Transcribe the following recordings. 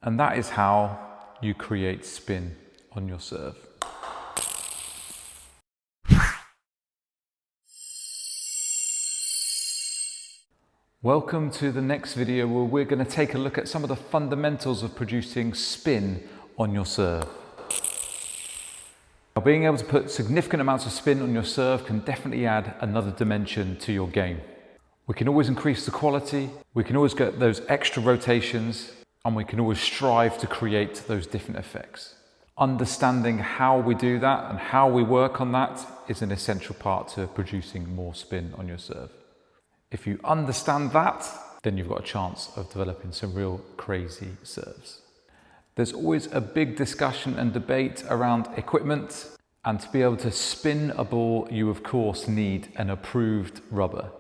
And that is how you create spin on your serve. Welcome to the next video where we're going to take a look at some of the fundamentals of producing spin on your serve. Now, being able to put significant amounts of spin on your serve can definitely add another dimension to your game. We can always increase the quality, we can always get those extra rotations, and we can always strive to create those different effects. Understanding how we do that and how we work on that is an essential part to producing more spin on your serve. If you understand that, then you've got a chance of developing some real crazy serves. There's always a big discussion and debate around equipment, and to be able to spin a ball, you of course need an approved rubber.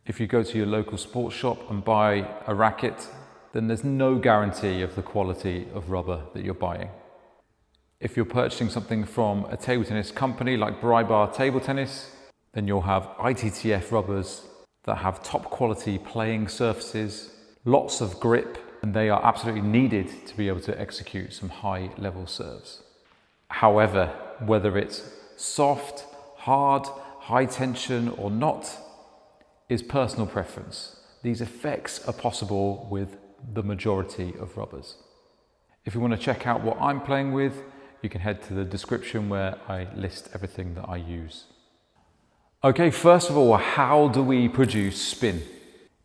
If you go to your local sports shop and buy a racket, then there's no guarantee of the quality of rubber that you're buying. If you're purchasing something from a table tennis company like Bryant Table Tennis, then you'll have ITTF rubbers that have top quality playing surfaces, lots of grip, and they are absolutely needed to be able to execute some high level serves. However, whether it's soft, hard, high tension or not is personal preference. These effects are possible with the majority of rubbers. If you want to check out what I'm playing with, you can head to the description where I list everything that I use. Okay, first of all, how do we produce spin?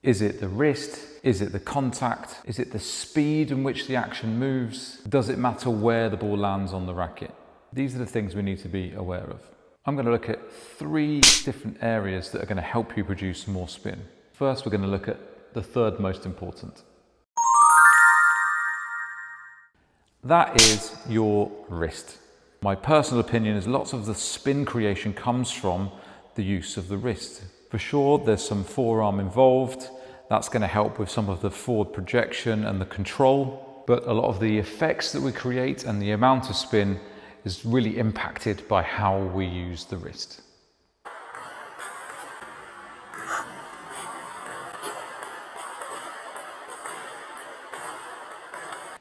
Is it the wrist? Is it the contact? Is it the speed in which the action moves? Does it matter where the ball lands on the racket? These are the things we need to be aware of. I'm going to look at 3 different areas that are going to help you produce more spin. First, we're going to look at the third most important. That is your wrist. My personal opinion is lots of the spin creation comes from the use of the wrist. For sure, there's some forearm involved. That's going to help with some of the forward projection and the control. But a lot of the effects that we create and the amount of spin is really impacted by how we use the wrist.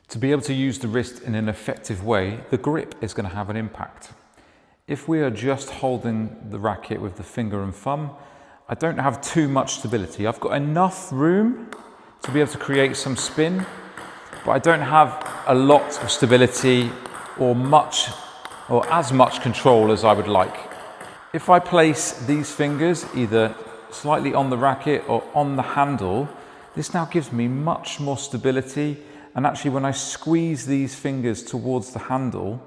To be able to use the wrist in an effective way, the grip is going to have an impact. If we are just holding the racket with the finger and thumb, I don't have too much stability. I've got enough room to be able to create some spin, but I don't have a lot of stability or as much control as I would like. If I place these fingers either slightly on the racket or on the handle, this now gives me much more stability. And actually, when I squeeze these fingers towards the handle,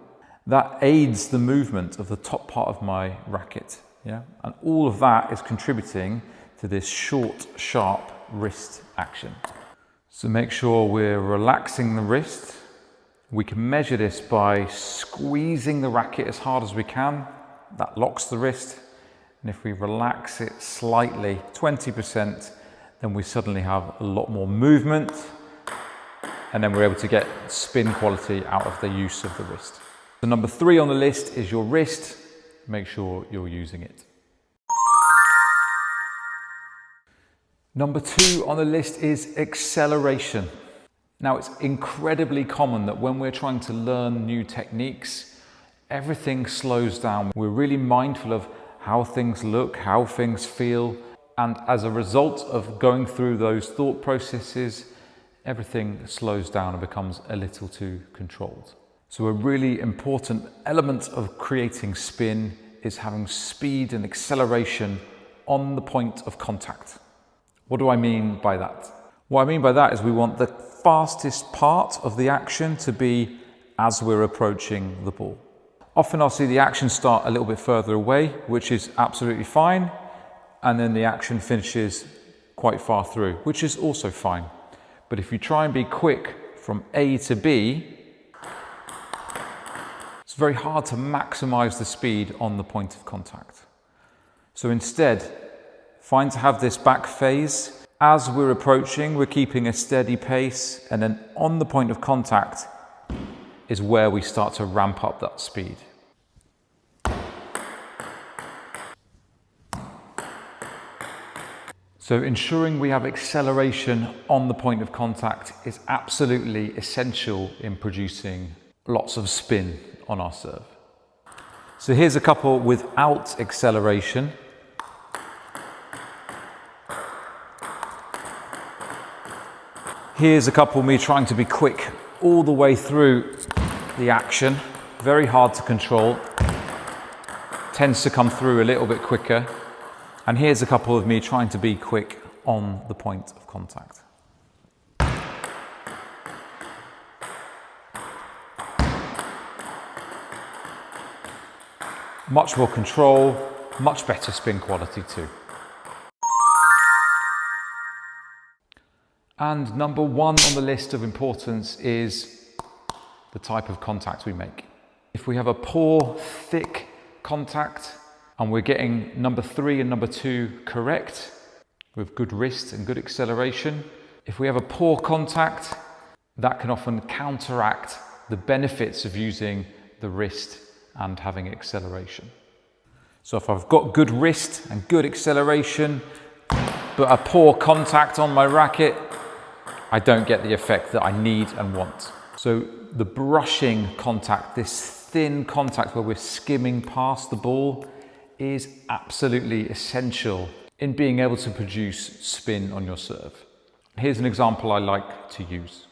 that aids the movement of the top part of my racket. Yeah? And all of that is contributing to this short, sharp wrist action. So make sure we're relaxing the wrist. We can measure this by squeezing the racket as hard as we can. That locks the wrist. And if we relax it slightly, 20%, then we suddenly have a lot more movement. And then we're able to get spin quality out of the use of the wrist. So number 3 on the list is your wrist. Make sure you're using it. Number 2 on the list is acceleration. Now, it's incredibly common that when we're trying to learn new techniques, everything slows down. We're really mindful of how things look, how things feel, and as a result of going through those thought processes, everything slows down and becomes a little too controlled. So a really important element of creating spin is having speed and acceleration on the point of contact. What do I mean by that? What I mean by that is we want the fastest part of the action to be as we're approaching the ball. Often I'll see the action start a little bit further away, which is absolutely fine, and then the action finishes quite far through, which is also fine. But if you try and be quick from A to B, it's very hard to maximize the speed on the point of contact. So instead, find to have this back phase. As we're approaching, we're keeping a steady pace, and then on the point of contact is where we start to ramp up that speed. So ensuring we have acceleration on the point of contact is absolutely essential in producing lots of spin on our serve. So here's a couple without acceleration. Here's a couple me trying to be quick all the way through the action. Very hard to control. Tends to come through a little bit quicker. And here's a couple of me trying to be quick on the point of contact. Much more control, much better spin quality too. And number one on the list of importance is the type of contact we make. If we have a poor, thick contact and we're getting number 3 and number 2 correct with good wrist and good acceleration, if we have a poor contact, that can often counteract the benefits of using the wrist and having acceleration. So if I've got good wrist and good acceleration, but a poor contact on my racket, I don't get the effect that I need and want. So the brushing contact, this thin contact where we're skimming past the ball, is absolutely essential in being able to produce spin on your serve. Here's an example I like to use.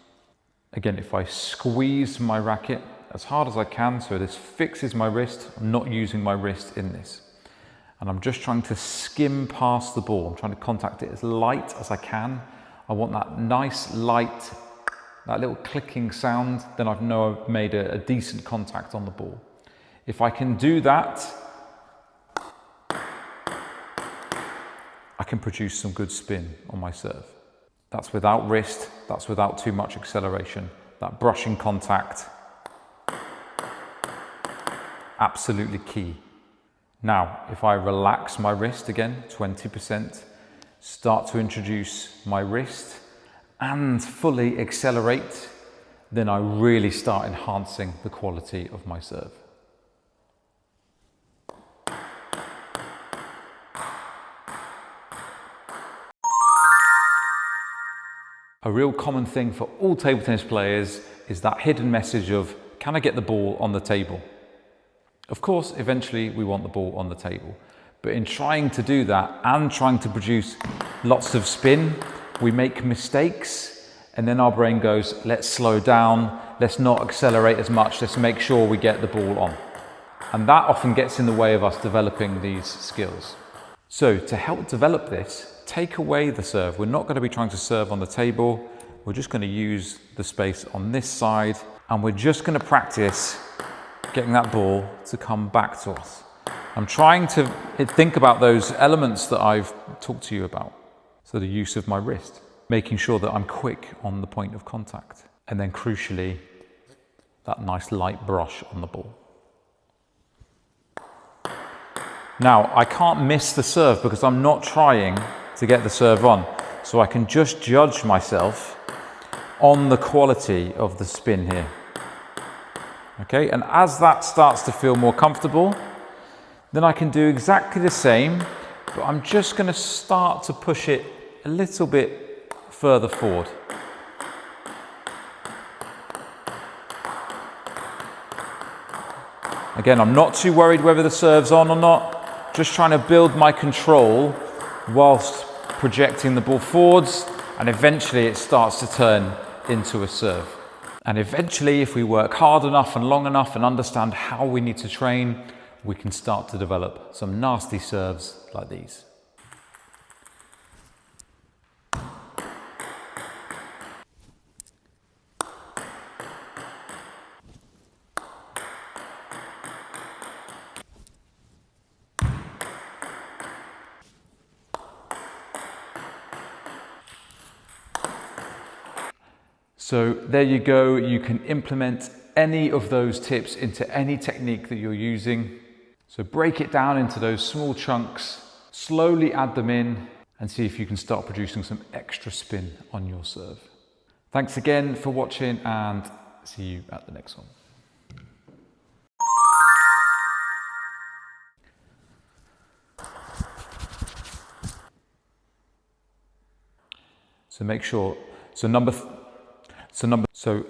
Again, if I squeeze my racket as hard as I can, so this fixes my wrist, I'm not using my wrist in this. And I'm just trying to skim past the ball. I'm trying to contact it as light as I can. I want that nice light, that little clicking sound, then I know I've made a decent contact on the ball. If I can do that, I can produce some good spin on my serve. That's without wrist, that's without too much acceleration. That brushing contact, absolutely key. Now, if I relax my wrist again, 20%, start to introduce my wrist and fully accelerate, then I really start enhancing the quality of my serve. A real common thing for all table tennis players is that hidden message of, can I get the ball on the table? Of course, eventually we want the ball on the table. But in trying to do that and trying to produce lots of spin, we make mistakes and then our brain goes, let's slow down, let's not accelerate as much, let's make sure we get the ball on. And that often gets in the way of us developing these skills. So to help develop this, take away the serve. We're not going to be trying to serve on the table. We're just going to use the space on this side and we're just going to practice getting that ball to come back to us. I'm trying to think about those elements that I've talked to you about. So the use of my wrist, making sure that I'm quick on the point of contact, and then crucially, that nice light brush on the ball. Now, I can't miss the serve because I'm not trying to get the serve on. So I can just judge myself on the quality of the spin here. Okay, and as that starts to feel more comfortable, then I can do exactly the same, but I'm just going to start to push it a little bit further forward. Again, I'm not too worried whether the serve's on or not, just trying to build my control whilst projecting the ball forwards, and eventually it starts to turn into a serve. And eventually, if we work hard enough and long enough and understand how we need to train, we can start to develop some nasty serves like these. So there you go, you can implement any of those tips into any technique that you're using. So break it down into those small chunks, slowly add them in and see if you can start producing some extra spin on your serve. Thanks again for watching and see you at the next one. So make sure, so number, so